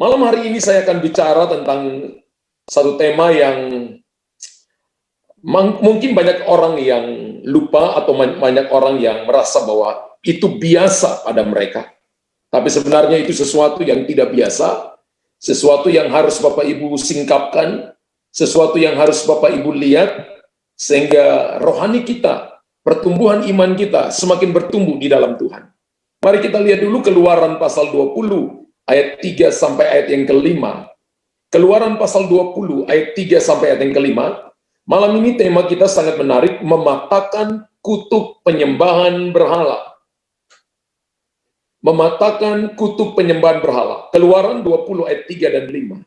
Malam hari ini saya akan bicara tentang satu tema yang mungkin banyak orang yang lupa atau banyak orang yang merasa bahwa itu biasa pada mereka. Tapi sebenarnya itu sesuatu yang tidak biasa, sesuatu yang harus Bapak Ibu singkapkan, sesuatu yang harus Bapak Ibu lihat, sehingga rohani kita, pertumbuhan iman kita semakin bertumbuh di dalam Tuhan. Mari kita lihat dulu Keluaran pasal 20, ayat 3 sampai ayat yang kelima. Keluaran pasal 20, ayat 3 sampai ayat yang kelima. Malam ini tema kita sangat menarik, mematahkan kutuk penyembahan berhala. Mematahkan kutuk penyembahan berhala. Keluaran 20 ayat 3 dan 5.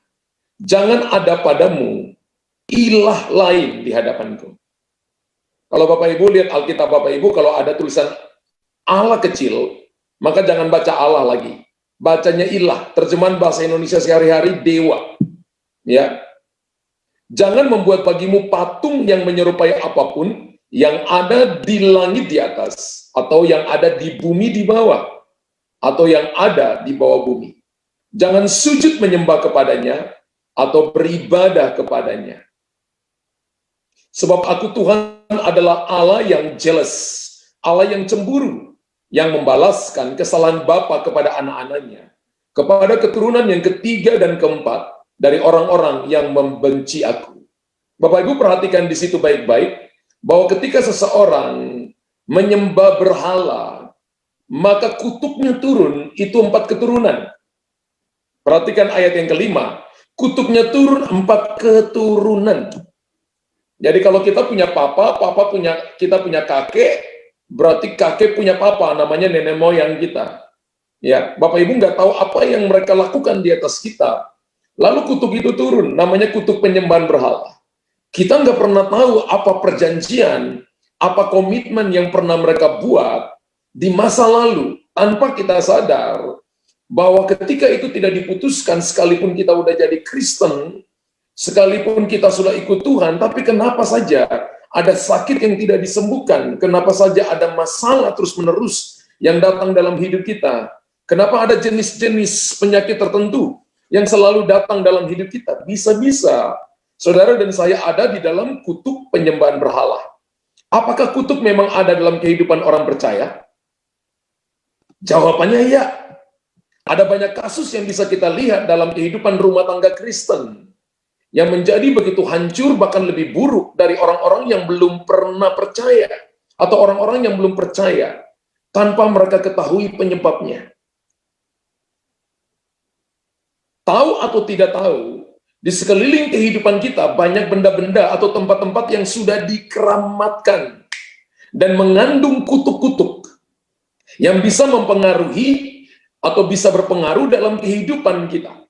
Jangan ada padamu ilah lain di hadapanku. Kalau Bapak Ibu lihat Alkitab Bapak Ibu, kalau ada tulisan Allah kecil, maka jangan baca Allah lagi. Bacanya ilah. Terjemahan bahasa Indonesia sehari-hari dewa. Ya. Jangan membuat bagimu patung yang menyerupai apapun yang ada di langit di atas, atau yang ada di bumi di bawah, atau yang ada di bawah bumi. Jangan sujud menyembah kepadanya, atau beribadah kepadanya. Sebab aku Tuhan adalah Allah yang jealous, Allah yang cemburu, yang membalaskan kesalahan bapa kepada anak-anaknya, kepada keturunan yang ketiga dan keempat dari orang-orang yang membenci aku. Bapak Ibu perhatikan di situ baik-baik, bahwa ketika seseorang menyembah berhala, maka kutuknya turun, itu 4 keturunan. Perhatikan ayat yang kelima, kutuknya turun 4 keturunan. Jadi kalau kita punya papa kita punya kakek, berarti kakek punya papa, namanya nenek moyang kita. Ya, Bapak Ibu nggak tahu apa yang mereka lakukan di atas kita. Lalu kutuk itu turun, namanya kutuk penyembahan berhala. Kita nggak pernah tahu apa perjanjian, apa komitmen yang pernah mereka buat di masa lalu, tanpa kita sadar bahwa ketika itu tidak diputuskan, sekalipun kita udah jadi Kristen, sekalipun kita sudah ikut Tuhan, tapi kenapa saja ada sakit yang tidak disembuhkan? Kenapa saja ada masalah terus-menerus yang datang dalam hidup kita? Kenapa ada jenis-jenis penyakit tertentu yang selalu datang dalam hidup kita? Bisa-bisa saudara dan saya ada di dalam kutuk penyembahan berhala. Apakah kutuk memang ada dalam kehidupan orang percaya? Jawabannya ya. Ada banyak kasus yang bisa kita lihat dalam kehidupan rumah tangga Kristen yang menjadi begitu hancur, bahkan lebih buruk dari orang-orang yang belum pernah percaya, atau orang-orang yang belum percaya tanpa mereka ketahui penyebabnya. Tahu atau tidak tahu, di sekeliling kehidupan kita banyak benda-benda atau tempat-tempat yang sudah dikeramatkan dan mengandung kutuk-kutuk yang bisa mempengaruhi atau bisa berpengaruh dalam kehidupan kita.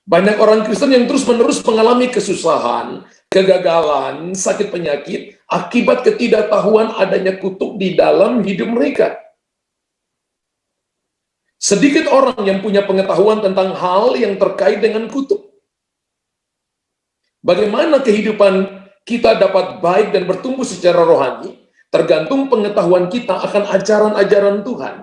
Banyak orang Kristen yang terus-menerus mengalami kesusahan, kegagalan, sakit penyakit, akibat ketidaktahuan adanya kutuk di dalam hidup mereka. Sedikit orang yang punya pengetahuan tentang hal yang terkait dengan kutuk. Bagaimana kehidupan kita dapat baik dan bertumbuh secara rohani, tergantung pengetahuan kita akan ajaran-ajaran Tuhan.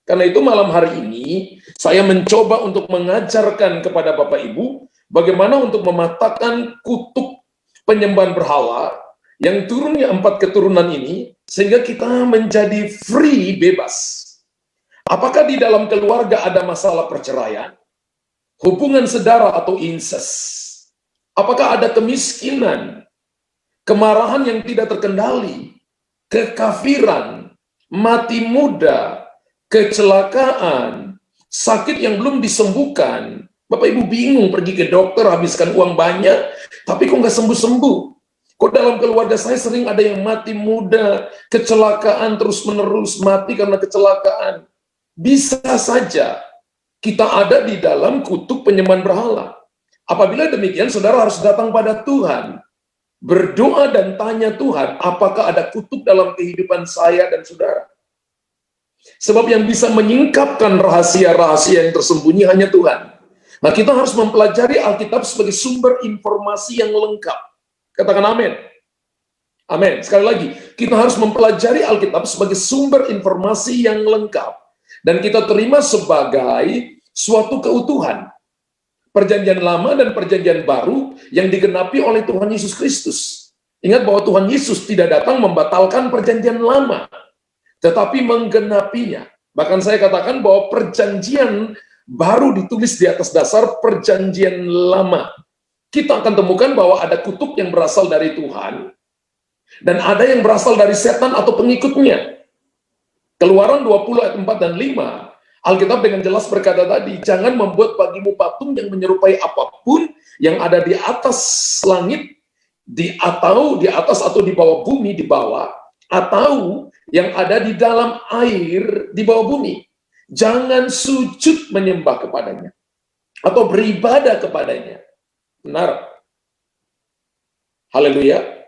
Karena itu malam hari ini, saya mencoba untuk mengajarkan kepada Bapak Ibu, bagaimana untuk mematahkan kutuk penyembahan berhala, yang turunnya 4 keturunan ini, sehingga kita menjadi free, bebas. Apakah di dalam keluarga ada masalah perceraian, hubungan saudara atau incest? Apakah ada kemiskinan, kemarahan yang tidak terkendali, kekafiran, mati muda, kecelakaan, sakit yang belum disembuhkan? Bapak Ibu bingung, pergi ke dokter, habiskan uang banyak, tapi kok nggak sembuh-sembuh? Kok dalam keluarga saya sering ada yang mati muda, kecelakaan terus-menerus, mati karena kecelakaan? Bisa saja kita ada di dalam kutuk penyembahan berhala. Apabila demikian, saudara harus datang pada Tuhan, berdoa dan tanya Tuhan, apakah ada kutuk dalam kehidupan saya dan saudara? Sebab yang bisa menyingkapkan rahasia-rahasia yang tersembunyi hanya Tuhan. Nah, kita harus mempelajari Alkitab sebagai sumber informasi yang lengkap. Katakan amin. Amin. Sekali lagi, kita harus mempelajari Alkitab sebagai sumber informasi yang lengkap. Dan kita terima sebagai suatu keutuhan. Perjanjian lama dan perjanjian baru yang digenapi oleh Tuhan Yesus Kristus. Ingat bahwa Tuhan Yesus tidak datang membatalkan perjanjian lama, tetapi menggenapinya. Bahkan saya katakan bahwa perjanjian baru ditulis di atas dasar perjanjian lama. Kita akan temukan bahwa ada kutub yang berasal dari Tuhan, dan ada yang berasal dari setan atau pengikutnya. Keluaran 20 ayat 4 dan 5, Alkitab dengan jelas berkata tadi, jangan membuat bagimu patung yang menyerupai apapun yang ada di atas langit, di atas atau di bawah bumi, di bawah, atau yang ada di dalam air di bawah bumi. Jangan sujud menyembah kepadanya atau beribadah kepadanya. Benar. Haleluya.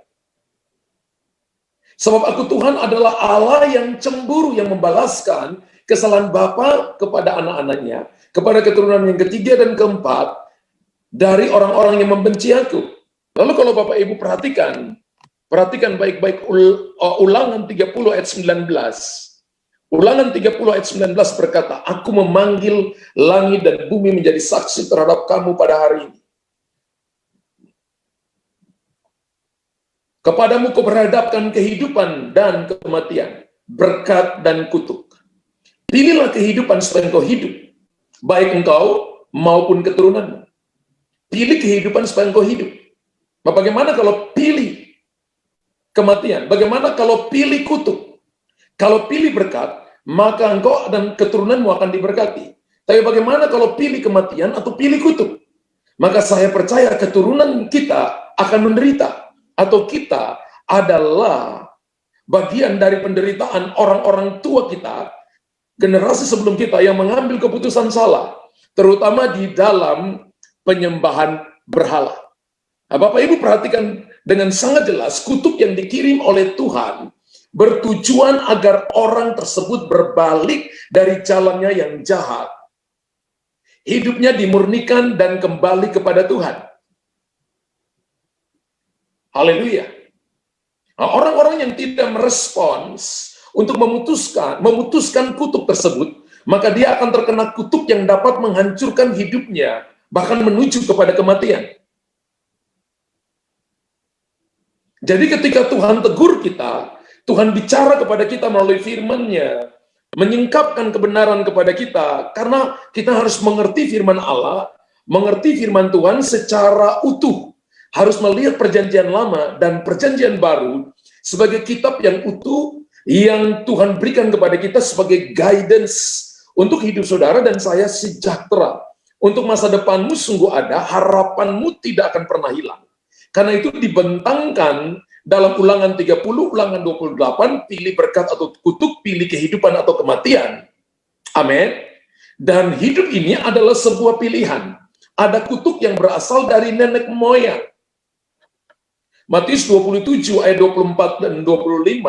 Sebab aku Tuhan adalah Allah yang cemburu, yang membalaskan kesalahan bapa kepada anak-anaknya, kepada keturunan yang ketiga dan keempat dari orang-orang yang membenci aku. Lalu kalau Bapak Ibu perhatikan baik-baik Ulangan 30 ayat 19. Ulangan 30 ayat 19 berkata, aku memanggil langit dan bumi menjadi saksi terhadap kamu pada hari ini. Kepadamu kuperhadapkan kehidupan dan kematian, berkat dan kutuk. Pilihlah kehidupan supaya engkau hidup, baik engkau maupun keturunanmu. Pilih kehidupan supaya engkau hidup. Nah, bagaimana kalau pilih kematian? Bagaimana kalau pilih kutuk? Kalau pilih berkat, maka engkau dan keturunanmu akan diberkati. Tapi bagaimana kalau pilih kematian atau pilih kutuk? Maka saya percaya keturunan kita akan menderita. Atau kita adalah bagian dari penderitaan orang-orang tua kita, generasi sebelum kita yang mengambil keputusan salah, terutama di dalam penyembahan berhala. Nah, Bapak Ibu perhatikan dengan sangat jelas, kutuk yang dikirim oleh Tuhan bertujuan agar orang tersebut berbalik dari jalannya yang jahat. Hidupnya dimurnikan dan kembali kepada Tuhan. Haleluya. Nah, orang-orang yang tidak merespons untuk memutuskan kutuk tersebut, maka dia akan terkena kutuk yang dapat menghancurkan hidupnya, bahkan menuju kepada kematian. Jadi ketika Tuhan tegur kita, Tuhan bicara kepada kita melalui firman-Nya, menyingkapkan kebenaran kepada kita, karena kita harus mengerti firman Allah, mengerti firman Tuhan secara utuh. Harus melihat perjanjian lama dan perjanjian baru sebagai kitab yang utuh yang Tuhan berikan kepada kita sebagai guidance untuk hidup saudara dan saya sejahtera. Untuk masa depanmu sungguh ada, harapanmu tidak akan pernah hilang. Karena itu dibentangkan dalam Ulangan 30, Ulangan 28, pilih berkat atau kutuk, pilih kehidupan atau kematian. Amin. Dan hidup ini adalah sebuah pilihan. Ada kutuk yang berasal dari nenek moyang. Matius 27 ayat 24 dan 25.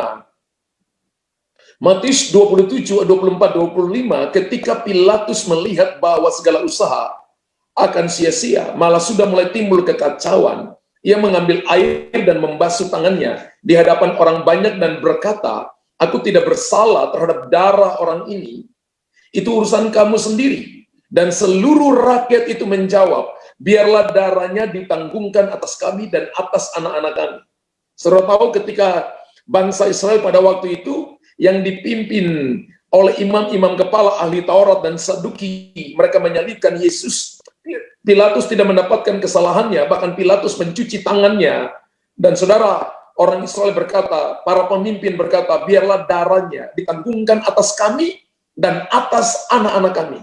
Matius 27 ayat 24 25, ketika Pilatus melihat bahwa segala usaha akan sia-sia, malah sudah mulai timbul kekacauan, ia mengambil air dan membasuh tangannya di hadapan orang banyak dan berkata, aku tidak bersalah terhadap darah orang ini. Itu urusan kamu sendiri. Dan seluruh rakyat itu menjawab, biarlah darahnya ditanggungkan atas kami dan atas anak-anak kami. Saudara tahu ketika bangsa Israel pada waktu itu yang dipimpin oleh imam-imam kepala ahli Taurat dan Saduki, mereka menyalibkan Yesus. Pilatus tidak mendapatkan kesalahannya, bahkan Pilatus mencuci tangannya. Dan saudara, orang Israel berkata, para pemimpin berkata, biarlah darahnya ditanggungkan atas kami dan atas anak-anak kami.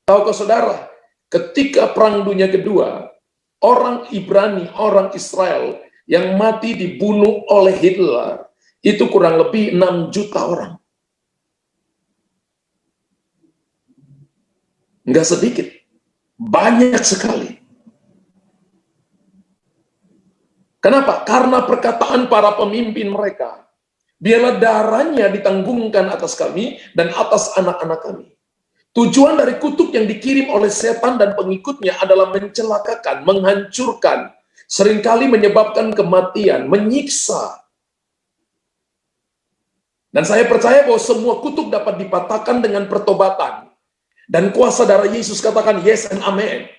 Tahukah saudara, ketika Perang Dunia Kedua, orang Ibrani, orang Israel yang mati dibunuh oleh Hitler, itu kurang lebih 6 juta orang. Enggak sedikit, banyak sekali. Kenapa? Karena perkataan para pemimpin mereka. Biarlah darahnya ditanggungkan atas kami dan atas anak-anak kami. Tujuan dari kutuk yang dikirim oleh setan dan pengikutnya adalah mencelakakan, menghancurkan, seringkali menyebabkan kematian, menyiksa. Dan saya percaya bahwa semua kutuk dapat dipatahkan dengan pertobatan. Dan kuasa darah Yesus, katakan yes and amen.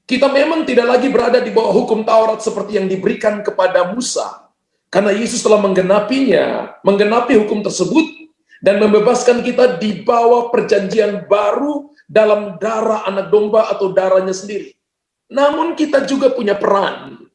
Kita memang tidak lagi berada di bawah hukum Taurat seperti yang diberikan kepada Musa. Karena Yesus telah menggenapi hukum tersebut, dan membebaskan kita di bawah perjanjian baru dalam darah anak domba atau darahnya sendiri. Namun kita juga punya peran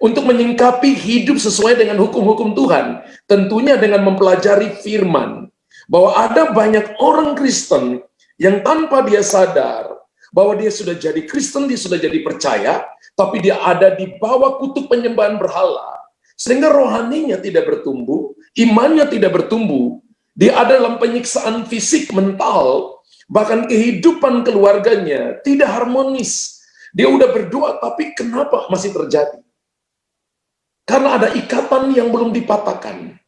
untuk menyingkapi hidup sesuai dengan hukum-hukum Tuhan. Tentunya dengan mempelajari firman. Bahwa ada banyak orang Kristen yang tanpa dia sadar bahwa dia sudah jadi Kristen, dia sudah jadi percaya, tapi dia ada di bawah kutuk penyembahan berhala, sehingga rohaninya tidak bertumbuh, imannya tidak bertumbuh, dia ada dalam penyiksaan fisik, mental, bahkan kehidupan keluarganya tidak harmonis. Dia udah berdoa, tapi kenapa masih terjadi? Karena ada ikatan yang belum dipatahkan.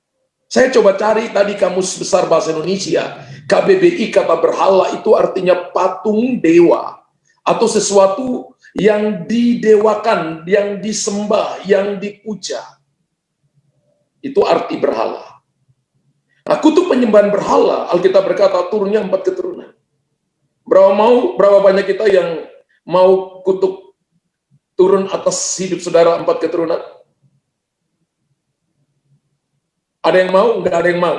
Saya coba cari tadi Kamus Besar Bahasa Indonesia, KBBI, kata berhala itu artinya patung dewa, atau sesuatu yang didewakan, yang disembah, yang dipuja. Itu arti berhala. Nah, kutuk penyembahan berhala, Alkitab berkata turunnya 4 keturunan. Berapa banyak kita yang mau kutuk turun atas hidup saudara 4 keturunan? Ada yang mau? Enggak ada yang mau.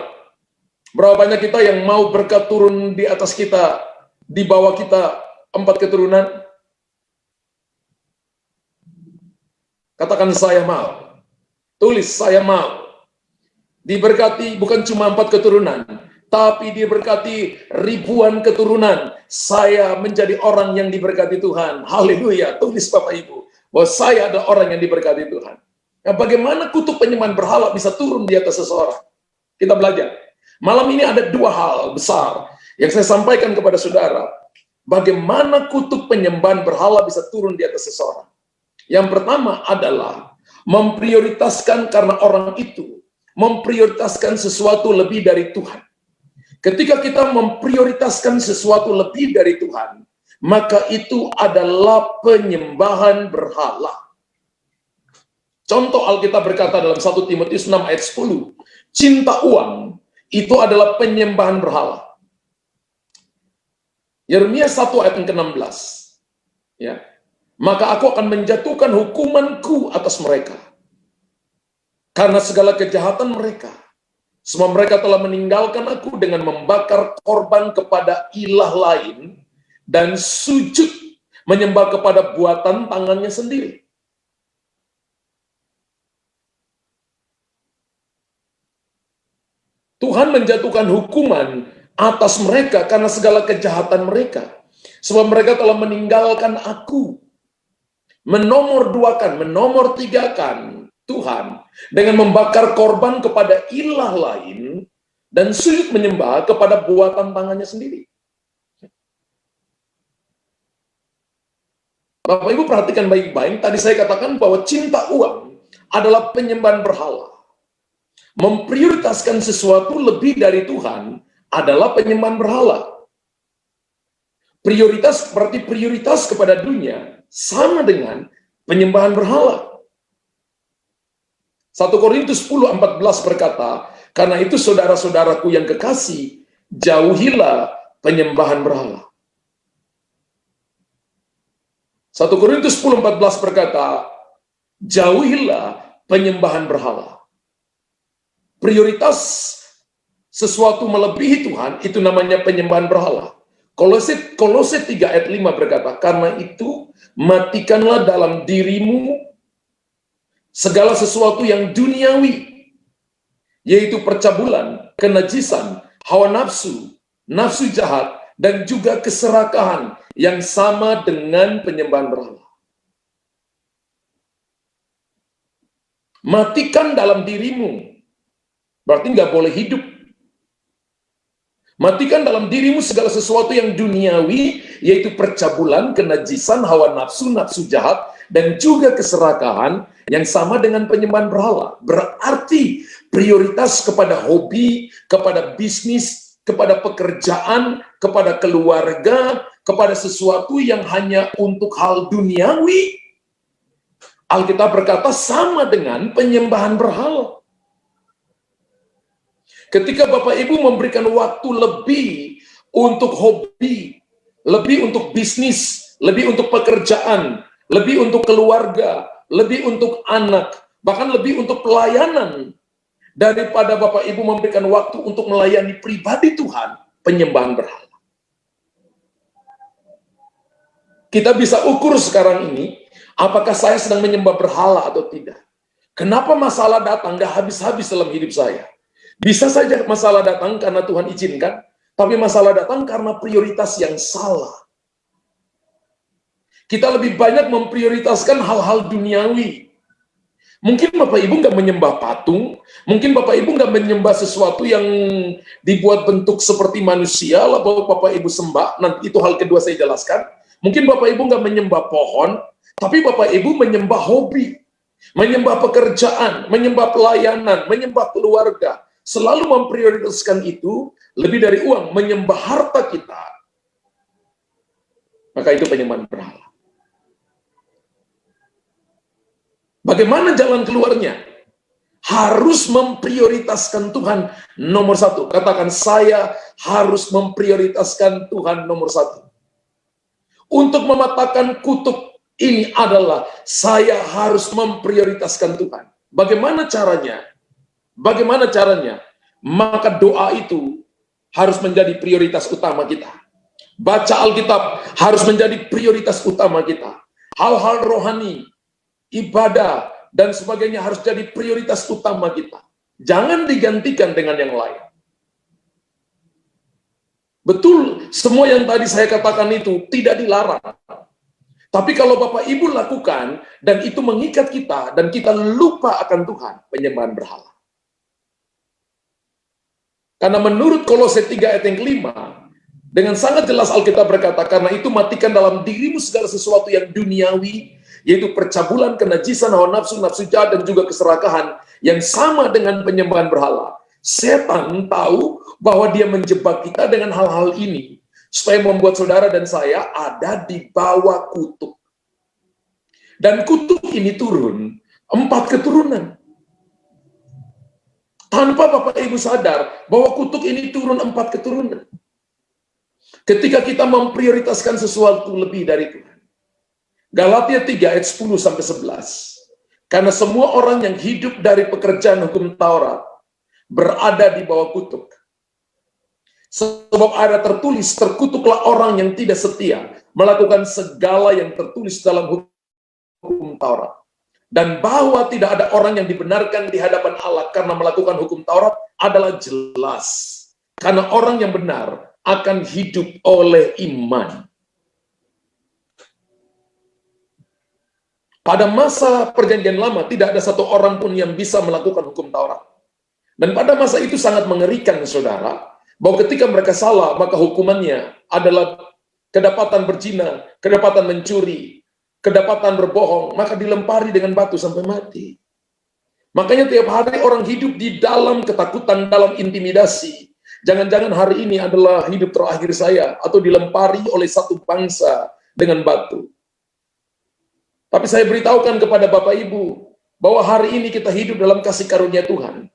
Berapa banyak kita yang mau berkat turun di atas kita, di bawah kita 4 keturunan? Katakan saya mau. Tulis saya mau. Diberkati bukan cuma 4 keturunan, tapi diberkati ribuan keturunan. Saya menjadi orang yang diberkati Tuhan. Haleluya. Tulis Bapak Ibu, bahwa saya adalah orang yang diberkati Tuhan. Nah, bagaimana kutuk penyembahan berhala bisa turun di atas seseorang? Kita belajar. Malam ini ada 2 hal besar yang saya sampaikan kepada saudara. Bagaimana kutuk penyembahan berhala bisa turun di atas seseorang? Yang pertama adalah memprioritaskan, karena orang itu memprioritaskan sesuatu lebih dari Tuhan. Ketika kita memprioritaskan sesuatu lebih dari Tuhan, maka itu adalah penyembahan berhala. Contoh Alkitab berkata dalam 1 Timotius 6 ayat 10, cinta uang itu adalah penyembahan berhala. Yeremia 1 ayat ke-16. Ya. Maka aku akan menjatuhkan hukumanku atas mereka. Karena segala kejahatan mereka. Semua mereka telah meninggalkan aku dengan membakar korban kepada ilah lain dan sujud menyembah kepada buatan tangannya sendiri. Tuhan menjatuhkan hukuman atas mereka karena segala kejahatan mereka. Sebab mereka telah meninggalkan aku. Menomor tigakan Tuhan dengan membakar korban kepada ilah lain dan sujud menyembah kepada buatan tangannya sendiri. Bapak Ibu perhatikan baik-baik, tadi saya katakan bahwa cinta uang adalah penyembahan berhala. Memprioritaskan sesuatu lebih dari Tuhan adalah penyembahan berhala. Prioritas berarti prioritas kepada dunia sama dengan penyembahan berhala. 1 Korintus 10:14 berkata, karena itu saudara-saudaraku yang kekasih, jauhilah penyembahan berhala. 1 Korintus 10:14 berkata, jauhilah penyembahan berhala. Prioritas sesuatu melebihi Tuhan, itu namanya penyembahan berhala. Kolose 3 ayat 5 berkata, karena itu matikanlah dalam dirimu segala sesuatu yang duniawi, yaitu percabulan, kenajisan, hawa nafsu, nafsu jahat, dan juga keserakahan yang sama dengan penyembahan berhala. Matikan dalam dirimu, berarti nggak boleh hidup. Matikan dalam dirimu segala sesuatu yang duniawi, yaitu percabulan, kenajisan, hawa nafsu, nafsu jahat, dan juga keserakahan yang sama dengan penyembahan berhala. Berarti prioritas kepada hobi, kepada bisnis, kepada pekerjaan, kepada keluarga, kepada sesuatu yang hanya untuk hal duniawi, Alkitab berkata sama dengan penyembahan berhala. Ketika Bapak Ibu memberikan waktu lebih untuk hobi, lebih untuk bisnis, lebih untuk pekerjaan, lebih untuk keluarga, lebih untuk anak, bahkan lebih untuk pelayanan, daripada Bapak Ibu memberikan waktu untuk melayani pribadi Tuhan, penyembahan berhala. Kita bisa ukur sekarang ini, apakah saya sedang menyembah berhala atau tidak. Kenapa masalah datang gak habis-habis dalam hidup saya? Bisa saja masalah datang karena Tuhan izinkan, tapi masalah datang karena prioritas yang salah. Kita lebih banyak memprioritaskan hal-hal duniawi. Mungkin Bapak Ibu nggak menyembah patung, mungkin Bapak Ibu nggak menyembah sesuatu yang dibuat bentuk seperti manusia, lalu Bapak Ibu sembah, nanti itu hal kedua saya jelaskan. Mungkin Bapak Ibu nggak menyembah pohon, tapi Bapak Ibu menyembah hobi, menyembah pekerjaan, menyembah pelayanan, menyembah keluarga, selalu memprioritaskan itu lebih dari uang, menyembah harta kita. Maka itu penyembahan berhala. Bagaimana jalan keluarnya? Harus memprioritaskan Tuhan nomor satu. Katakan, saya harus memprioritaskan Tuhan nomor satu. Untuk mematahkan kutuk ini adalah saya harus memprioritaskan Tuhan. Bagaimana caranya? Bagaimana caranya? Maka doa itu harus menjadi prioritas utama kita. Baca Alkitab harus menjadi prioritas utama kita. Hal-hal rohani, ibadah, dan sebagainya harus jadi prioritas utama kita. Jangan digantikan dengan yang lain. Betul, semua yang tadi saya katakan itu tidak dilarang. Tapi kalau Bapak Ibu lakukan, dan itu mengikat kita, dan kita lupa akan Tuhan, penyembahan berhala. Karena menurut Kolose 3 ayat yang kelima, dengan sangat jelas Alkitab berkata, karena itu matikan dalam dirimu segala sesuatu yang duniawi, yaitu percabulan, kenajisan, hawa nafsu, nafsu jahat, dan juga keserakahan, yang sama dengan penyembahan berhala. Setan tahu bahwa dia menjebak kita dengan hal-hal ini, supaya membuat saudara dan saya ada di bawah kutuk. Dan kutuk ini turun 4 keturunan. Tanpa Bapak Ibu sadar bahwa kutuk ini turun 4 keturunan. Ketika kita memprioritaskan sesuatu lebih dari Tuhan. Galatia 3 ayat 10 sampai 11. Karena semua orang yang hidup dari pekerjaan hukum Taurat berada di bawah kutuk. Sebab ada tertulis, terkutuklah orang yang tidak setia melakukan segala yang tertulis dalam hukum Taurat. Dan bahwa tidak ada orang yang dibenarkan di hadapan Allah karena melakukan hukum Taurat adalah jelas. Karena orang yang benar akan hidup oleh iman. Pada masa perjanjian lama, tidak ada satu orang pun yang bisa melakukan hukum Taurat. Dan pada masa itu sangat mengerikan, saudara, bahwa ketika mereka salah, maka hukumannya adalah kedapatan berzina, kedapatan mencuri, kedapatan berbohong, maka dilempari dengan batu sampai mati. Makanya tiap hari orang hidup di dalam ketakutan, dalam intimidasi. Jangan-jangan hari ini adalah hidup terakhir saya, atau dilempari oleh satu bangsa dengan batu. Tapi saya beritahukan kepada Bapak Ibu, bahwa hari ini kita hidup dalam kasih karunia Tuhan.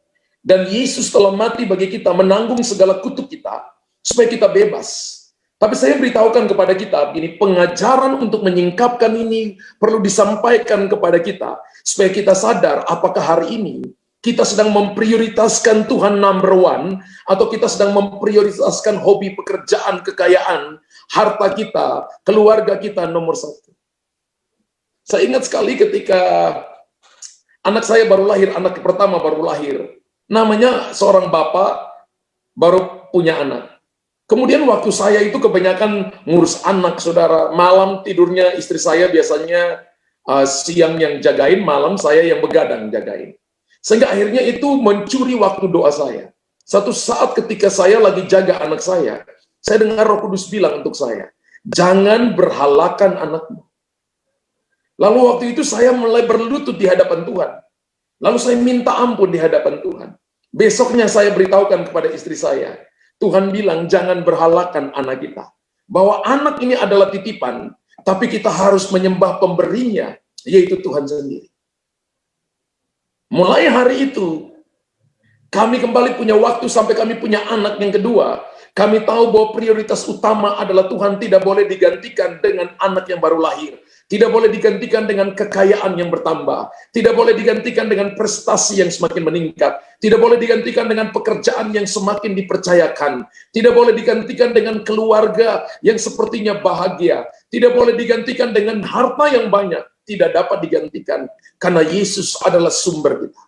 Dan Yesus telah mati bagi kita, menanggung segala kutuk kita, supaya kita bebas. Tapi saya beritahukan kepada kita, ini pengajaran untuk menyingkapkan ini perlu disampaikan kepada kita, supaya kita sadar apakah hari ini kita sedang memprioritaskan Tuhan number one, atau kita sedang memprioritaskan hobi, pekerjaan, kekayaan, harta kita, keluarga kita nomor satu. Saya ingat sekali ketika anak saya baru lahir, anak pertama baru lahir. Namanya seorang bapak baru punya anak. Kemudian waktu saya itu kebanyakan ngurus anak, saudara. Malam tidurnya istri saya biasanya siang yang jagain, malam saya yang begadang jagain. Sehingga akhirnya itu mencuri waktu doa saya. Satu saat ketika saya lagi jaga anak saya dengar Roh Kudus bilang untuk saya, jangan berhalakan anakmu. Lalu waktu itu saya mulai berlutut di hadapan Tuhan. Lalu saya minta ampun di hadapan Tuhan. Besoknya saya beritahukan kepada istri saya, Tuhan bilang jangan berhalakan anak kita. Bahwa anak ini adalah titipan, tapi kita harus menyembah pemberinya, yaitu Tuhan sendiri. Mulai hari itu, kami kembali punya waktu sampai kami punya anak yang kedua. Kami tahu bahwa prioritas utama adalah Tuhan tidak boleh digantikan dengan anak yang baru lahir. Tidak boleh digantikan dengan kekayaan yang bertambah. Tidak boleh digantikan dengan prestasi yang semakin meningkat. Tidak boleh digantikan dengan pekerjaan yang semakin dipercayakan. Tidak boleh digantikan dengan keluarga yang sepertinya bahagia. Tidak boleh digantikan dengan harta yang banyak. Tidak dapat digantikan karena Yesus adalah sumber kita.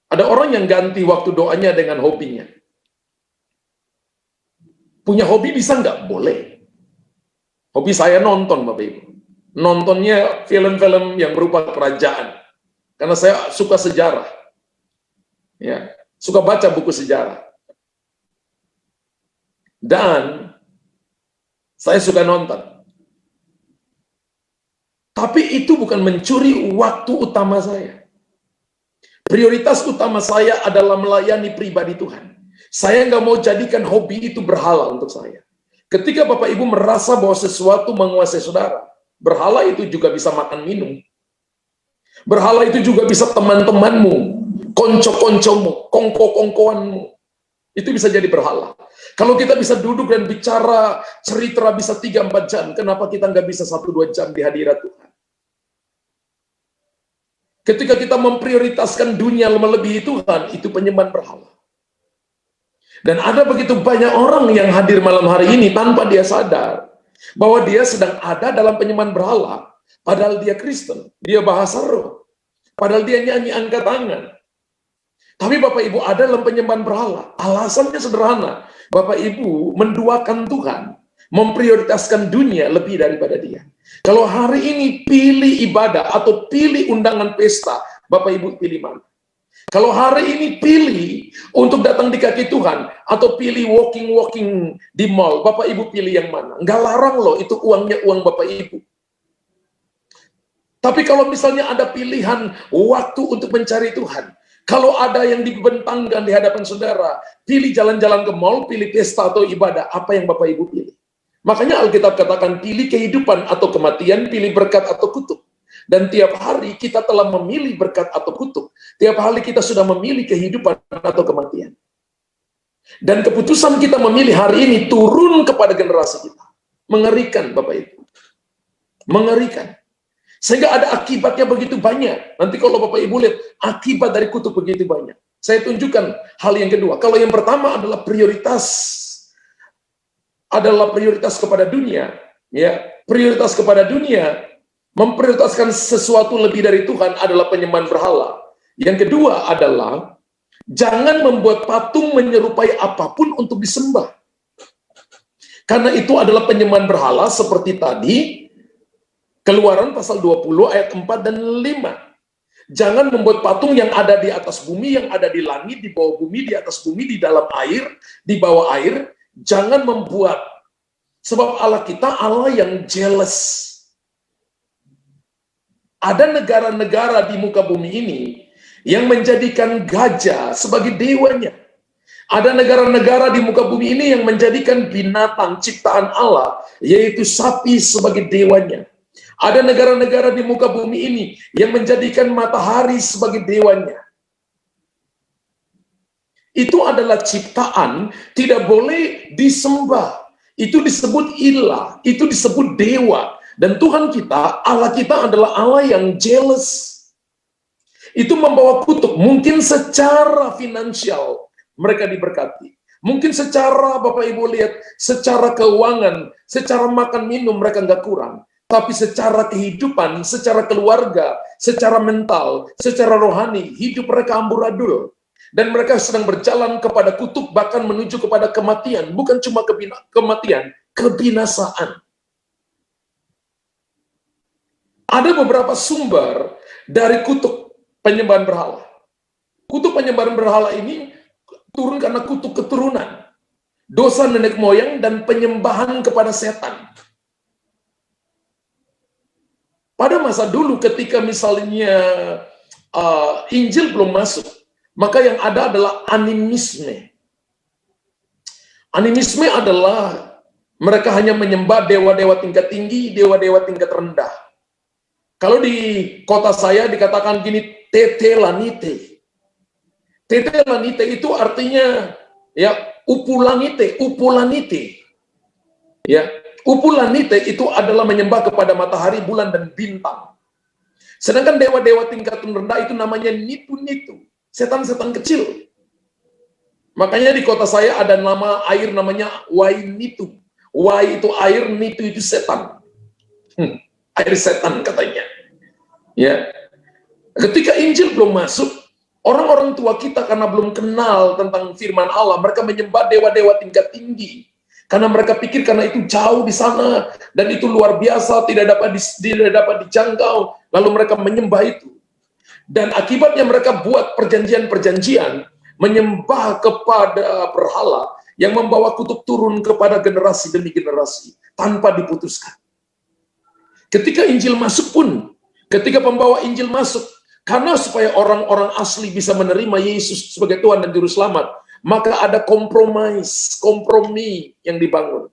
Ada orang yang ganti waktu doanya dengan hobinya. Punya hobi bisa nggak? Boleh. Hobi saya nonton, Bapak Ibu. Nontonnya film-film yang berupa kerajaan. Karena saya suka sejarah. Ya, suka baca buku sejarah. Dan saya suka nonton. Tapi itu bukan mencuri waktu utama saya. Prioritas utama saya adalah melayani pribadi Tuhan. Saya nggak mau jadikan hobi itu berhala untuk saya. Ketika Bapak Ibu merasa bahwa sesuatu menguasai saudara, berhala itu juga bisa makan minum. Berhala itu juga bisa teman-temanmu, konco-koncomu, kongko-kongkoanmu. Itu bisa jadi berhala. Kalau kita bisa duduk dan bicara cerita bisa 3-4 jam, kenapa kita nggak bisa 1-2 jam di hadirat Tuhan? Ketika kita memprioritaskan dunia melebihi Tuhan, itu penyembahan berhala. Dan ada begitu banyak orang yang hadir malam hari ini tanpa dia sadar bahwa dia sedang ada dalam penyembahan berhala, padahal dia Kristen, dia bahasa roh, padahal dia nyanyi angkat tangan. Tapi Bapak Ibu ada dalam penyembahan berhala. Alasannya sederhana, Bapak Ibu menduakan Tuhan, memprioritaskan dunia lebih daripada dia. Kalau hari ini pilih ibadah atau pilih undangan pesta, Bapak Ibu pilih mana? Kalau hari ini pilih untuk datang di kaki Tuhan atau pilih walking di mall, Bapak Ibu pilih yang mana? Nggak larang loh, itu uangnya uang Bapak Ibu. Tapi kalau misalnya ada pilihan waktu untuk mencari Tuhan, kalau ada yang dibentangkan di hadapan saudara, pilih jalan-jalan ke mall, pilih pesta atau ibadah, apa yang Bapak Ibu pilih? Makanya Alkitab katakan pilih kehidupan atau kematian, pilih berkat atau kutuk. Dan tiap hari kita telah memilih berkat atau kutuk. Tiap hari kita sudah memilih kehidupan atau kematian. Dan keputusan kita memilih hari ini turun kepada generasi kita. Mengerikan Bapak Ibu. Mengerikan. Sehingga ada akibatnya begitu banyak. Nanti kalau Bapak Ibu lihat, akibat dari kutuk begitu banyak. Saya tunjukkan hal yang kedua. Kalau yang pertama adalah prioritas kepada dunia. Ya, prioritas kepada dunia. Memprioritaskan sesuatu lebih dari Tuhan adalah penyembahan berhala. Yang kedua adalah jangan membuat patung menyerupai apapun untuk disembah. Karena itu adalah penyembahan berhala seperti tadi, Keluaran pasal 20 ayat 4 dan 5. Jangan membuat patung yang ada di atas bumi, yang ada di langit, di bawah bumi, di atas bumi, di dalam air, di bawah air. Jangan membuat. Sebab Allah kita Allah yang jealous. Ada negara-negara di muka bumi ini yang menjadikan gajah sebagai dewanya. Ada negara-negara di muka bumi ini yang menjadikan binatang ciptaan Allah, yaitu sapi sebagai dewanya. Ada negara-negara di muka bumi ini yang menjadikan matahari sebagai dewanya. Itu adalah ciptaan, tidak boleh disembah. Itu disebut ilah, itu disebut dewa. Dan Tuhan kita, Allah kita adalah Allah yang jealous. Itu membawa kutuk. Mungkin secara finansial mereka diberkati. Mungkin secara Bapak Ibu lihat, secara keuangan, secara makan minum mereka nggak kurang. Tapi secara kehidupan, secara keluarga, secara mental, secara rohani, hidup mereka amburadul. Dan mereka sedang berjalan kepada kutuk, bahkan menuju kepada kematian. Bukan cuma kematian, kebinasaan. Ada beberapa sumber dari kutuk penyembahan berhala. Kutuk penyembahan berhala ini turun karena kutuk keturunan, dosa nenek moyang, dan penyembahan kepada setan. Pada masa dulu ketika misalnya Injil belum masuk, maka yang ada adalah animisme. Animisme adalah mereka hanya menyembah dewa-dewa tingkat tinggi, dewa-dewa tingkat rendah. Kalau di kota saya dikatakan gini, tete lanite. Tetelanite itu artinya ya upulanite. Ya, upulanite itu adalah menyembah kepada matahari, bulan dan bintang. Sedangkan dewa-dewa tingkatan rendah itu namanya nitu-nitu, setan-setan kecil. Makanya di kota saya ada nama air namanya Wainitu. Wai itu air, nitu itu setan. Air setan katanya. Ya. Ketika Injil belum masuk, orang-orang tua kita karena belum kenal tentang firman Allah, mereka menyembah dewa-dewa tingkat tinggi. Karena mereka pikir karena itu jauh di sana dan itu luar biasa, tidak dapat dijangkau, lalu mereka menyembah itu. Dan akibatnya mereka buat perjanjian-perjanjian menyembah kepada berhala yang membawa kutuk turun kepada generasi demi generasi tanpa diputuskan. Ketika Injil masuk pun, ketika pembawa Injil masuk, karena supaya orang-orang asli bisa menerima Yesus sebagai Tuhan dan Juru Selamat, maka ada kompromi yang dibangun.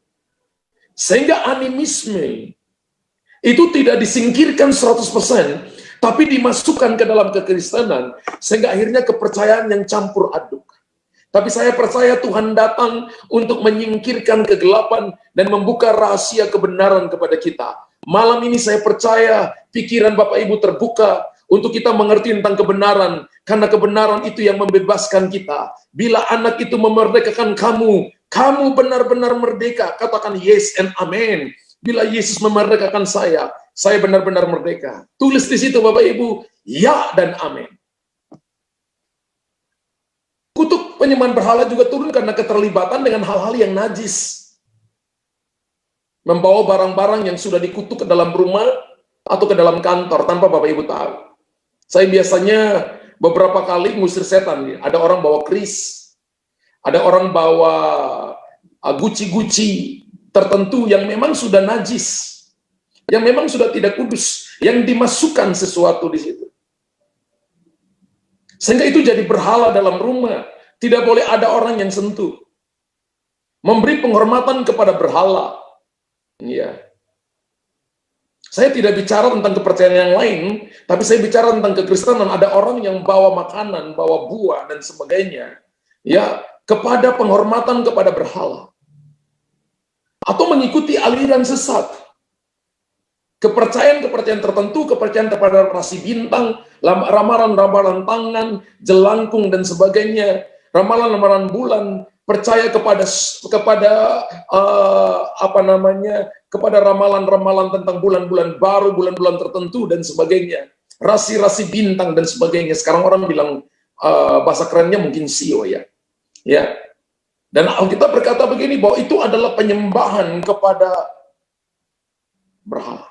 Sehingga animisme itu tidak disingkirkan 100%, tapi dimasukkan ke dalam kekristenan, sehingga akhirnya kepercayaan yang campur aduk. Tapi saya percaya Tuhan datang untuk menyingkirkan kegelapan dan membuka rahasia kebenaran kepada kita. Malam ini saya percaya pikiran Bapak Ibu terbuka untuk kita mengerti tentang kebenaran, karena kebenaran itu yang membebaskan kita. Bila anak itu memerdekakan kamu, kamu benar-benar merdeka. Katakan yes and amen. Bila Yesus memerdekakan saya benar-benar merdeka. Tulis di situ Bapak Ibu, ya dan amin. Kutuk penyembahan berhala juga turun karena keterlibatan dengan hal-hal yang najis. Membawa barang-barang yang sudah dikutuk ke dalam rumah atau ke dalam kantor tanpa Bapak Ibu tahu. Saya biasanya beberapa kali ngusir setan. Ada orang bawa keris, ada orang bawa guci-guci tertentu yang memang sudah najis, yang memang sudah tidak kudus, yang dimasukkan sesuatu di situ. Sehingga itu jadi berhala dalam rumah. Tidak boleh ada orang yang sentuh. Memberi penghormatan kepada berhala. Ya. Saya tidak bicara tentang kepercayaan yang lain, tapi saya bicara tentang kekristenan. Ada orang yang bawa makanan, bawa buah dan sebagainya, ya, kepada penghormatan kepada berhala, atau mengikuti aliran sesat, kepercayaan tertentu, kepercayaan kepada rasi bintang, ramalan-ramalan tangan, jelangkung dan sebagainya, ramalan-ramalan bulan, percaya kepada kepada ramalan-ramalan tentang bulan-bulan baru, bulan-bulan tertentu dan sebagainya, rasi-rasi bintang dan sebagainya. Sekarang orang bilang bahasa kerennya mungkin sio ya. Dan Alkitab berkata begini, bahwa itu adalah penyembahan kepada berhala,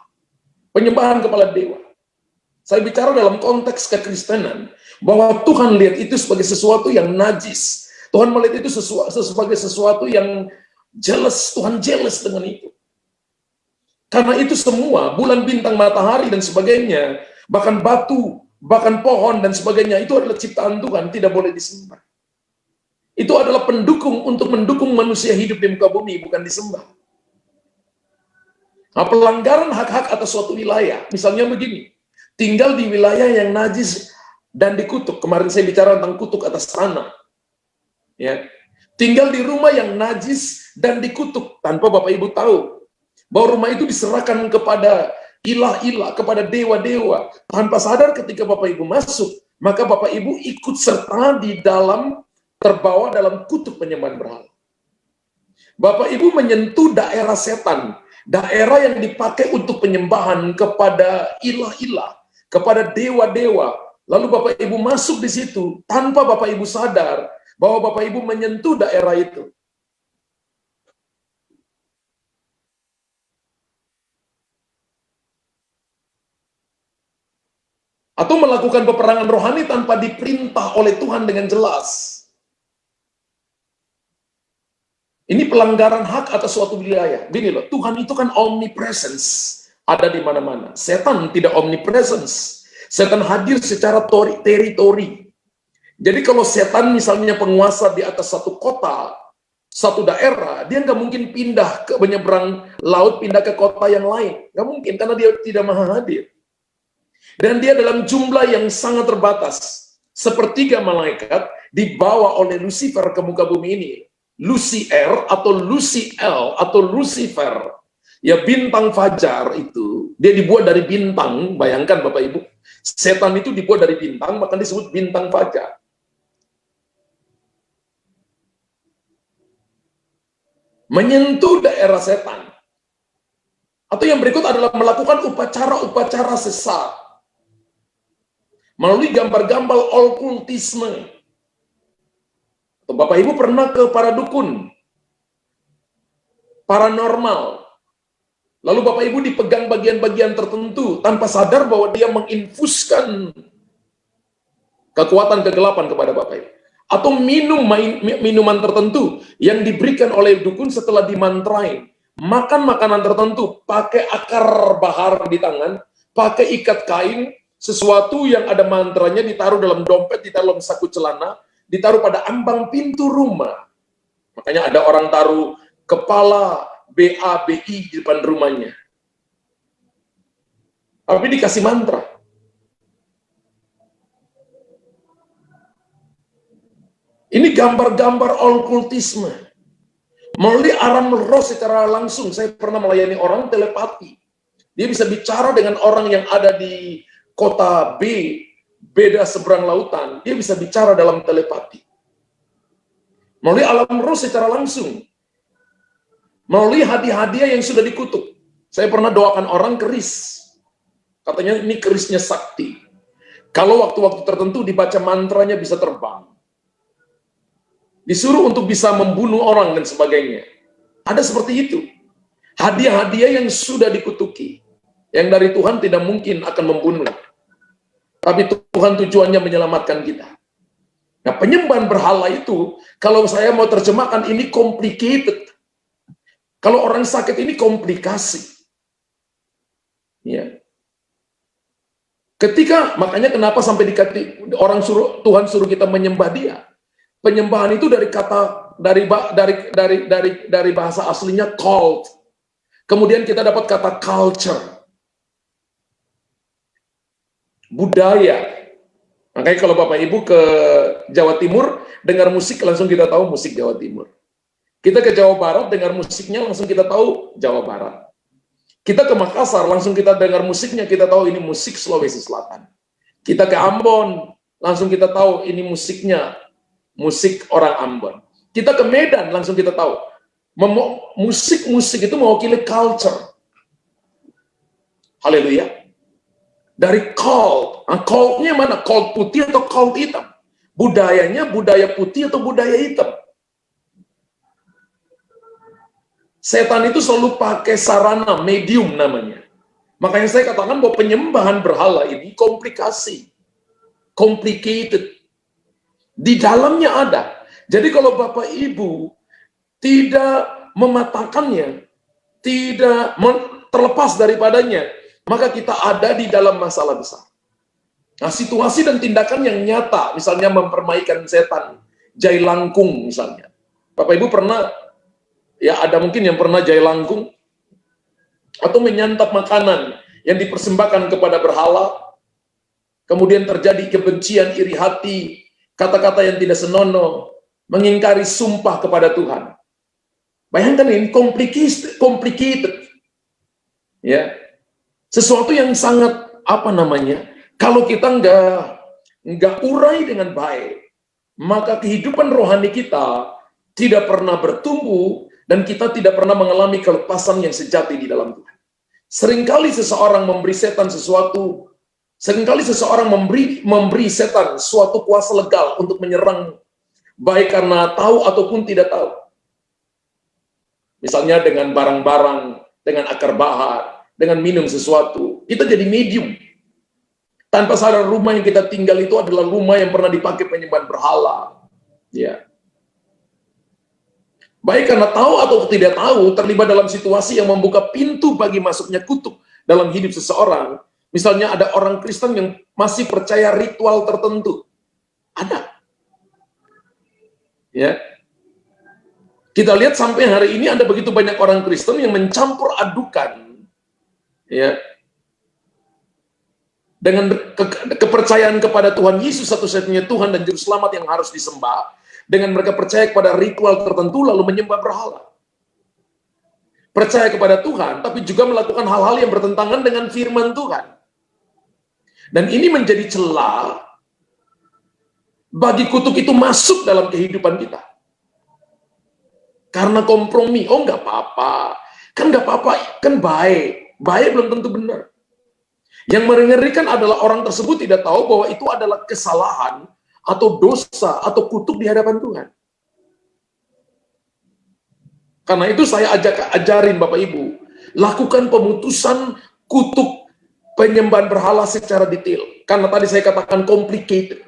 penyembahan kepada dewa. Saya bicara dalam konteks kekristenan, bahwa Tuhan lihat itu sebagai sesuatu yang najis. Tuhan melihat itu sebagai sesuatu yang jealous. Tuhan jealous dengan itu. Karena itu semua, bulan, bintang, matahari, dan sebagainya, bahkan batu, bahkan pohon, dan sebagainya, itu adalah ciptaan Tuhan, tidak boleh disembah. Itu adalah pendukung untuk mendukung manusia hidup di muka bumi, bukan disembah. Nah, pelanggaran hak-hak atas suatu wilayah, misalnya begini, tinggal di wilayah yang najis dan dikutuk. Kemarin saya bicara tentang kutuk atas tanah. Ya. Tinggal di rumah yang najis dan dikutuk, tanpa Bapak Ibu tahu bahwa rumah itu diserahkan kepada ilah-ilah, kepada dewa-dewa. Tanpa sadar ketika Bapak Ibu masuk, maka Bapak Ibu ikut serta di dalam, terbawa dalam kutuk penyembahan berhala. Bapak Ibu menyentuh daerah setan, daerah yang dipakai untuk penyembahan kepada ilah-ilah, kepada dewa-dewa. Lalu Bapak Ibu masuk di situ tanpa Bapak Ibu sadar bahwa Bapak Ibu menyentuh daerah itu. Atau melakukan peperangan rohani tanpa diperintah oleh Tuhan dengan jelas. Ini pelanggaran hak atas suatu wilayah. Gini loh, Tuhan itu kan omnipresence, ada di mana-mana. Setan tidak omnipresence. Setan hadir secara teritori. Jadi kalau setan misalnya penguasa di atas satu kota, satu daerah, dia nggak mungkin pindah ke menyeberang laut, pindah ke kota yang lain. Nggak mungkin, karena dia tidak maha hadir. Dan dia dalam jumlah yang sangat terbatas. Sepertiga malaikat, dibawa oleh Lucifer ke muka bumi ini. Lucifer atau Luciel atau Lucifer, ya bintang fajar itu, dia dibuat dari bintang. Bayangkan Bapak Ibu, setan itu dibuat dari bintang, maka disebut bintang fajar. Menyentuh daerah setan. Atau yang berikut adalah melakukan upacara-upacara sesat melalui gambar-gambar okultisme. Bapak Ibu pernah ke para dukun, paranormal, lalu Bapak Ibu dipegang bagian-bagian tertentu tanpa sadar bahwa dia menginfuskan kekuatan kegelapan kepada Bapak Ibu. Atau minuman tertentu yang diberikan oleh dukun setelah dimantrain. Makan makanan tertentu, pakai akar bahar di tangan, pakai ikat kain, sesuatu yang ada mantranya ditaruh dalam dompet, ditaruh dalam saku celana, ditaruh pada ambang pintu rumah. Makanya ada orang taruh kepala BABI di depan rumahnya. Tapi dikasih mantra. Ini gambar-gambar okultisme. Melalui alam roh secara langsung, saya pernah melayani orang telepati. Dia bisa bicara dengan orang yang ada di kota B, beda seberang lautan. Dia bisa bicara dalam telepati. Melalui alam roh secara langsung. Melalui hadiah-hadiah yang sudah dikutuk. Saya pernah doakan orang keris. Katanya ini kerisnya sakti. Kalau waktu-waktu tertentu dibaca mantranya bisa terbang. Disuruh untuk bisa membunuh orang dan sebagainya. Ada seperti itu. Hadiah-hadiah yang sudah dikutuki. Yang dari Tuhan tidak mungkin akan membunuh. Tapi Tuhan tujuannya menyelamatkan kita. Nah, penyembahan berhala itu, kalau saya mau terjemahkan, ini complicated. Kalau orang sakit ini komplikasi. Ya. Makanya kenapa sampai Tuhan suruh kita menyembah dia. Penyembahan itu dari kata dari bahasa aslinya cult. Kemudian kita dapat kata culture. Budaya. Makanya kalau Bapak Ibu ke Jawa Timur, dengar musik langsung kita tahu musik Jawa Timur. Kita ke Jawa Barat, dengar musiknya langsung kita tahu Jawa Barat. Kita ke Makassar, langsung kita dengar musiknya, kita tahu ini musik Sulawesi Selatan. Kita ke Ambon, langsung kita tahu ini musiknya musik orang Ambon. Kita ke Medan, langsung kita tahu. Musik-musik itu mewakili culture. Haleluya. Dari cult. Nah, cultnya mana? Cult putih atau cult hitam? Budayanya budaya putih atau budaya hitam? Setan itu selalu pakai sarana, medium namanya. Makanya saya katakan bahwa penyembahan berhala ini komplikasi. Complicated. Di dalamnya ada. Jadi kalau Bapak Ibu tidak mematahkannya, tidak terlepas daripadanya, maka kita ada di dalam masalah besar. Nah, situasi dan tindakan yang nyata, misalnya mempermaikan setan, jai langkung misalnya. Bapak Ibu pernah, ya ada mungkin yang pernah jai langkung, atau menyantap makanan yang dipersembahkan kepada berhala, kemudian terjadi kebencian, iri hati, kata-kata yang tidak senonoh, mengingkari sumpah kepada Tuhan. Bayangkan ini complicated. Ya. Sesuatu yang sangat kalau kita nggak urai dengan baik, maka kehidupan rohani kita tidak pernah bertumbuh dan kita tidak pernah mengalami kelepasan yang sejati di dalam Tuhan. Seringkali seseorang memberi setan sesuatu, seringkali seseorang memberi setan suatu kuasa legal untuk menyerang, baik karena tahu ataupun tidak tahu. Misalnya dengan barang-barang, dengan akar bahar, dengan minum sesuatu, kita jadi medium. Tanpa sadar rumah yang kita tinggal itu adalah rumah yang pernah dipakai penyembahan berhala. Ya. Baik karena tahu atau tidak tahu, terlibat dalam situasi yang membuka pintu bagi masuknya kutuk dalam hidup seseorang. Misalnya ada orang Kristen yang masih percaya ritual tertentu. Ada. Ya. Kita lihat sampai hari ini ada begitu banyak orang Kristen yang mencampur adukan, ya, dengan kepercayaan kepada Tuhan Yesus satu-satunya Tuhan dan Juru Selamat yang harus disembah, dengan mereka percaya kepada ritual tertentu lalu menyembah berhala. Percaya kepada Tuhan, tapi juga melakukan hal-hal yang bertentangan dengan firman Tuhan. Dan ini menjadi celah bagi kutuk itu masuk dalam kehidupan kita. Karena kompromi, oh nggak apa-apa, kan baik belum tentu benar. Yang mengerikan adalah orang tersebut tidak tahu bahwa itu adalah kesalahan atau dosa atau kutuk di hadapan Tuhan. Karena itu saya ajarin Bapak Ibu, lakukan pemutusan kutuk penyembahan berhala secara detail. Karena tadi saya katakan complicated.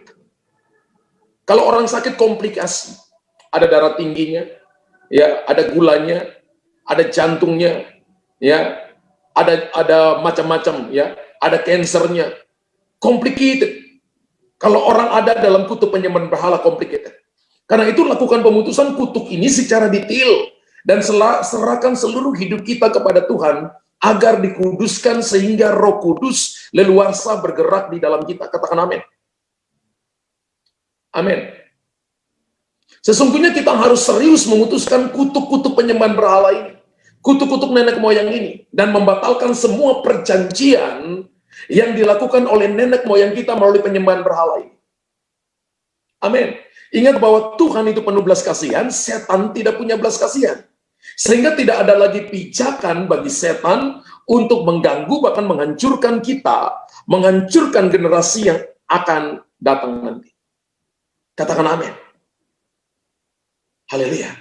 Kalau orang sakit komplikasi, ada darah tingginya, ya, ada gulanya, ada jantungnya, ya, ada macam-macam, ya, ada kansernya, complicated. Kalau orang ada dalam kutuk penyembahan berhala, complicated. Karena itu lakukan pemutusan kutuk ini secara detail dan serahkan seluruh hidup kita kepada Tuhan agar dikuduskan sehingga Roh Kudus leluasa bergerak di dalam kita. Katakan amin. Amin. Sesungguhnya kita harus serius memutuskan kutuk-kutuk penyembahan berhala ini, kutuk-kutuk nenek moyang ini, dan membatalkan semua perjanjian yang dilakukan oleh nenek moyang kita melalui penyembahan berhala ini. Amin. Ingat bahwa Tuhan itu penuh belas kasihan, setan tidak punya belas kasihan. Sehingga tidak ada lagi pijakan bagi setan untuk mengganggu bahkan menghancurkan kita, menghancurkan generasi yang akan datang nanti. Katakan amin. Haleluya.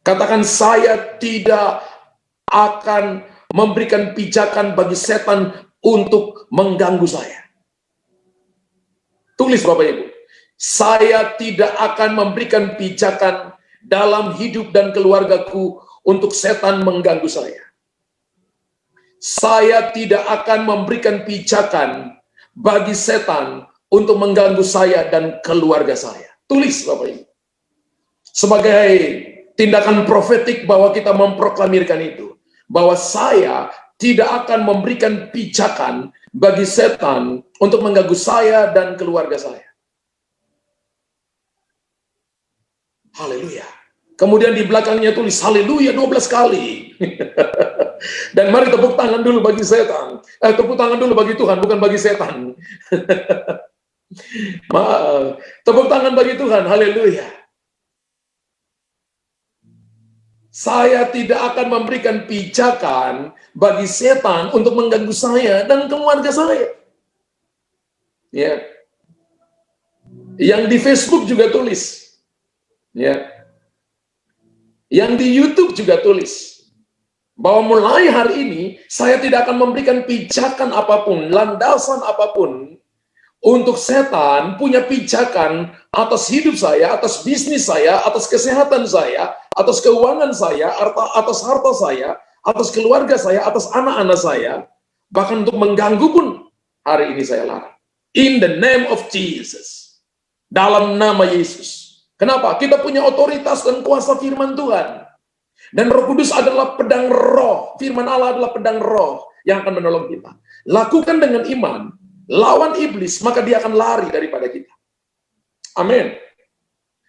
Katakan, saya tidak akan memberikan pijakan bagi setan untuk mengganggu saya. Tulis Bapak Ibu. Saya tidak akan memberikan pijakan dalam hidup dan keluargaku untuk setan mengganggu saya. Saya tidak akan memberikan pijakan bagi setan untuk mengganggu saya dan keluarga saya. Tulis Bapak Ibu. Sebagai tindakan profetik bahwa kita memproklamirkan itu. Bahwa saya tidak akan memberikan pijakan bagi setan untuk mengganggu saya dan keluarga saya. Haleluya. Kemudian di belakangnya tulis haleluya 12 kali. Dan mari tepuk tangan dulu bagi setan. Tepuk tangan dulu bagi Tuhan, bukan bagi setan. Maaf. Tepuk tangan bagi Tuhan, haleluya. Saya tidak akan memberikan pijakan bagi setan untuk mengganggu saya dan keluarga saya. Ya. Yang di Facebook juga tulis. Ya. Yang di YouTube juga tulis. Bahwa mulai hari ini saya tidak akan memberikan pijakan apapun, landasan apapun untuk setan punya pijakan atas hidup saya, atas bisnis saya, atas kesehatan saya, atas keuangan saya, atas harta saya, atas keluarga saya, atas anak-anak saya, bahkan untuk mengganggu pun hari ini saya larang. In the name of Jesus. Dalam nama Yesus. Kenapa? Kita punya otoritas dan kuasa firman Tuhan. Dan Roh Kudus adalah pedang roh. Firman Allah adalah pedang roh yang akan menolong kita. Lakukan dengan iman. Lawan iblis, maka dia akan lari daripada kita. Amin.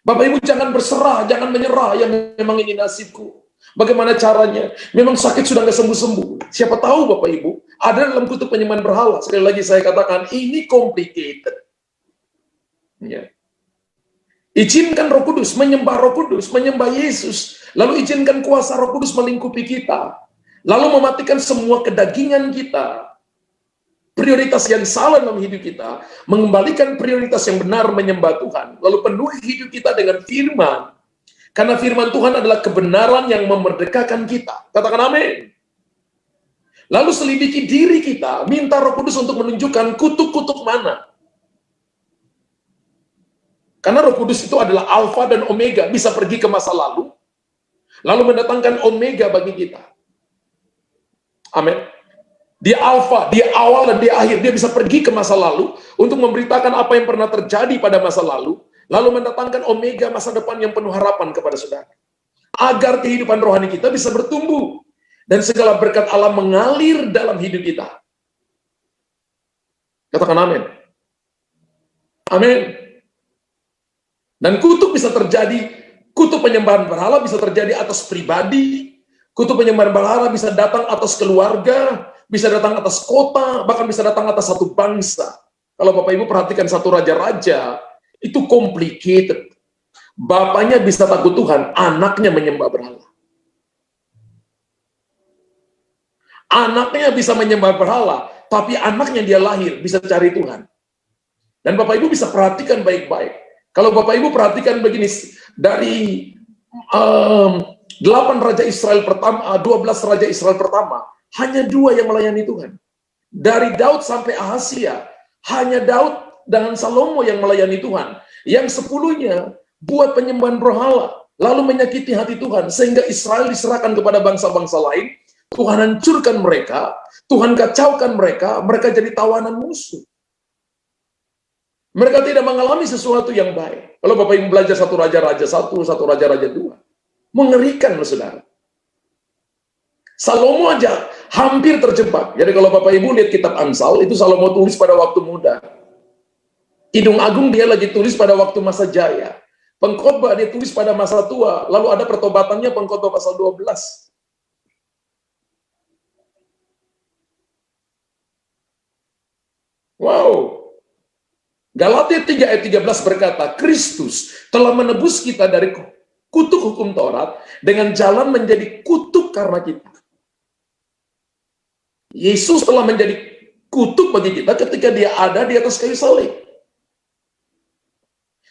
Bapak Ibu jangan berserah, jangan menyerah, yang memang ini nasibku. Bagaimana caranya? Memang sakit sudah nggak sembuh-sembuh. Siapa tahu Bapak Ibu, ada dalam kutuk penyembahan berhala. Sekali lagi saya katakan, ini complicated. Ya. Izinkan Roh Kudus, menyembah Roh Kudus, menyembah Yesus. Lalu izinkan kuasa Roh Kudus melingkupi kita. Lalu mematikan semua kedagingan kita. Prioritas yang salah dalam hidup kita, mengembalikan prioritas yang benar menyembah Tuhan, lalu penuhi hidup kita dengan firman, karena firman Tuhan adalah kebenaran yang memerdekakan kita. Katakan amin. Lalu selidiki diri kita, minta Roh Kudus untuk menunjukkan kutuk-kutuk mana. Karena Roh Kudus itu adalah Alfa dan Omega, bisa pergi ke masa lalu mendatangkan Omega bagi kita. Amin. Dia Alfa, dia awal dan dia akhir. Dia bisa pergi ke masa lalu untuk memberitakan apa yang pernah terjadi pada masa lalu mendatangkan Omega masa depan yang penuh harapan kepada saudara. Agar kehidupan rohani kita bisa bertumbuh dan segala berkat Allah mengalir dalam hidup kita. Katakan amin. Amin. Dan kutuk bisa terjadi, kutuk penyembahan berhala bisa terjadi atas pribadi, kutuk penyembahan berhala bisa datang atas keluarga, bisa datang atas kota, bahkan bisa datang atas satu bangsa. Kalau Bapak Ibu perhatikan satu raja-raja, itu complicated. Bapaknya bisa takut Tuhan, anaknya menyembah berhala. Anaknya bisa menyembah berhala, tapi anaknya dia lahir bisa cari Tuhan. Dan Bapak Ibu bisa perhatikan baik-baik. Kalau Bapak Ibu perhatikan begini, dari 8 raja Israel pertama, 12 raja Israel pertama, hanya 2 yang melayani Tuhan. Dari Daud sampai Ahazia, hanya Daud dengan Salomo yang melayani Tuhan. Yang 10-nya buat penyembahan berhala, lalu menyakiti hati Tuhan, sehingga Israel diserahkan kepada bangsa-bangsa lain. Tuhan hancurkan mereka, Tuhan kacaukan mereka, mereka jadi tawanan musuh. Mereka tidak mengalami sesuatu yang baik. Kalau Bapak Ibu belajar satu Raja-Raja 1, satu Raja-Raja 2, mengerikan loh saudara. Salomo aja hampir terjebak. Jadi kalau Bapak Ibu lihat kitab Amsal, itu Salomo tulis pada waktu muda. Kidung Agung dia lagi tulis pada waktu masa jaya. Pengkhotbah dia tulis pada masa tua. Lalu ada pertobatannya Pengkhotbah pasal 12. Wow. Galatia 3 ayat 13 berkata, Kristus telah menebus kita dari kutuk hukum Taurat dengan jalan menjadi kutuk karena kita. Yesus telah menjadi kutuk bagi kita ketika dia ada di atas kayu salib.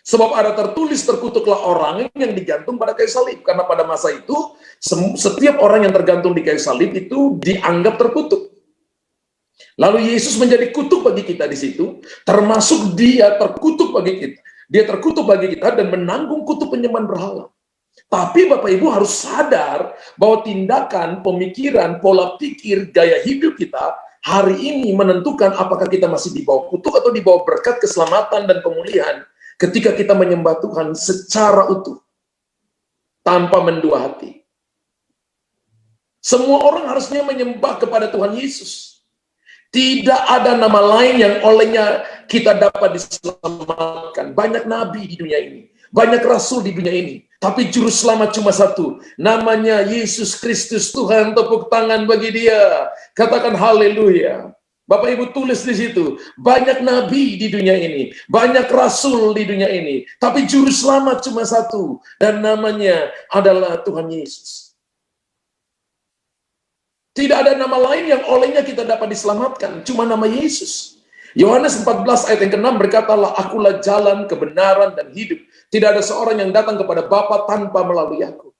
Sebab ada tertulis, terkutuklah orang yang digantung pada kayu salib. Karena pada masa itu, setiap orang yang tergantung di kayu salib itu dianggap terkutuk. Lalu Yesus menjadi kutuk bagi kita di situ, termasuk dia terkutuk bagi kita. Dia terkutuk bagi kita dan menanggung kutuk penyembahan berhala. Tapi Bapak Ibu harus sadar bahwa tindakan, pemikiran, pola pikir, gaya hidup kita hari ini menentukan apakah kita masih di bawah kutuk atau di bawah berkat keselamatan dan pemulihan ketika kita menyembah Tuhan secara utuh, tanpa mendua hati. Semua orang harusnya menyembah kepada Tuhan Yesus. Tidak ada nama lain yang olehnya kita dapat diselamatkan. Banyak nabi di dunia ini, banyak rasul di dunia ini, tapi juru selamat cuma satu, namanya Yesus Kristus Tuhan. Tepuk tangan bagi dia, katakan haleluya. Bapak Ibu tulis di situ, banyak nabi di dunia ini, banyak rasul di dunia ini, tapi juru selamat cuma satu, dan namanya adalah Tuhan Yesus. Tidak ada nama lain yang olehnya kita dapat diselamatkan, cuma nama Yesus. Yohanes 14 ayat yang ke-6 berkatalah, akulah jalan, kebenaran, dan hidup. Tidak ada seorang yang datang kepada Bapa tanpa melalui aku.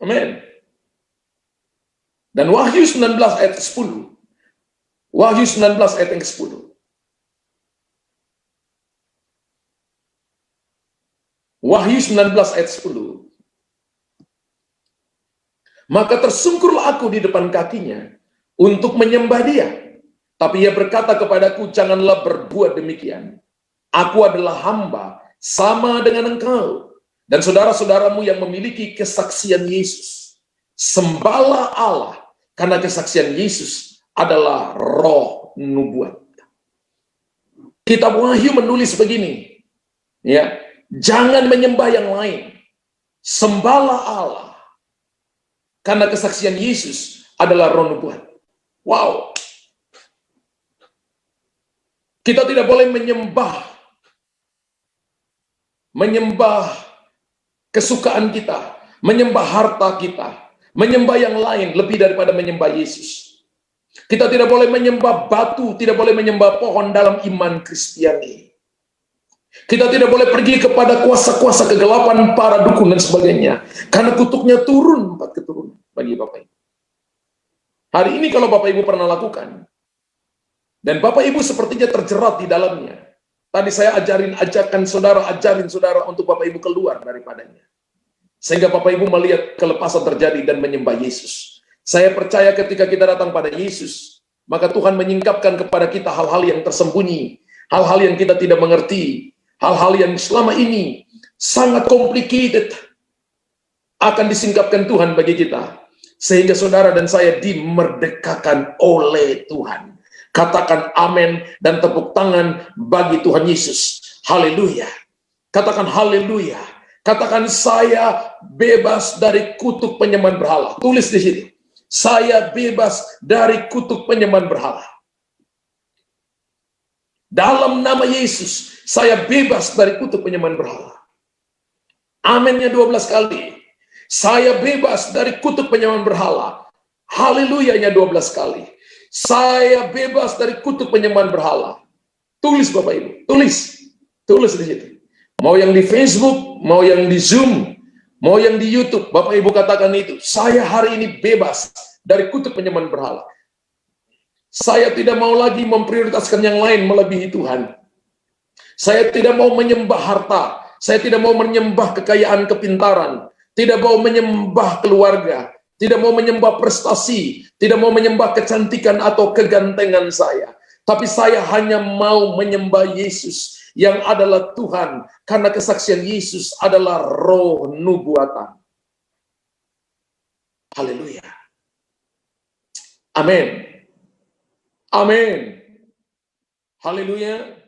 Amin. Dan Wahyu 19 ayat 10. Wahyu 19 ayat yang ke-10. Wahyu 19 ayat 10. Maka tersungkurlah aku di depan kakinya untuk menyembah dia. Tapi ia berkata kepadaku, janganlah berbuat demikian. Aku adalah hamba sama dengan engkau dan saudara-saudaramu yang memiliki kesaksian Yesus. Sembahlah Allah, karena kesaksian Yesus adalah roh nubuat. Kitab Wahyu menulis begini, ya, jangan menyembah yang lain. Sembahlah Allah, karena kesaksian Yesus adalah roh nubuat. Wow. Kita tidak boleh menyembah kesukaan kita, menyembah harta kita, menyembah yang lain lebih daripada menyembah Yesus. Kita tidak boleh menyembah batu, tidak boleh menyembah pohon dalam iman Kristiani. Kita tidak boleh pergi kepada kuasa-kuasa kegelapan, para dukun dan sebagainya, karena kutuknya turun 4 keturunan bagi Bapak Ibu. Hari ini kalau Bapak Ibu pernah lakukan, dan Bapak Ibu sepertinya terjerat di dalamnya, tadi saya ajarin saudara untuk Bapak Ibu keluar daripadanya, sehingga Bapak Ibu melihat kelepasan terjadi dan menyembah Yesus. Saya percaya ketika kita datang pada Yesus, maka Tuhan menyingkapkan kepada kita hal-hal yang tersembunyi, hal-hal yang kita tidak mengerti, hal-hal yang selama ini sangat complicated akan disingkapkan Tuhan bagi kita. Sehingga saudara dan saya dimerdekakan oleh Tuhan. Katakan amin dan tepuk tangan bagi Tuhan Yesus. Haleluya. Katakan haleluya. Katakan saya bebas dari kutuk penyembahan berhala. Tulis di situ. Saya bebas dari kutuk penyembahan berhala. Dalam nama Yesus, saya bebas dari kutuk penyembahan berhala. Aminnya 12 kali. Saya bebas dari kutuk penyembahan berhala. Haleluyanya 12 kali. Saya bebas dari kutuk penyembahan berhala. Tulis Bapak Ibu, tulis. Tulis di situ. Mau yang di Facebook, mau yang di Zoom, mau yang di YouTube, Bapak Ibu katakan itu. Saya hari ini bebas dari kutuk penyembahan berhala. Saya tidak mau lagi memprioritaskan yang lain melebihi Tuhan. Saya tidak mau menyembah harta. Saya tidak mau menyembah kekayaan kepintaran. Tidak mau menyembah keluarga. Tidak mau menyembah prestasi, tidak mau menyembah kecantikan atau kegantengan saya. Tapi saya hanya mau menyembah Yesus yang adalah Tuhan. Karena kesaksian Yesus adalah roh nubuatan. Haleluya. Amin. Amin. Haleluya.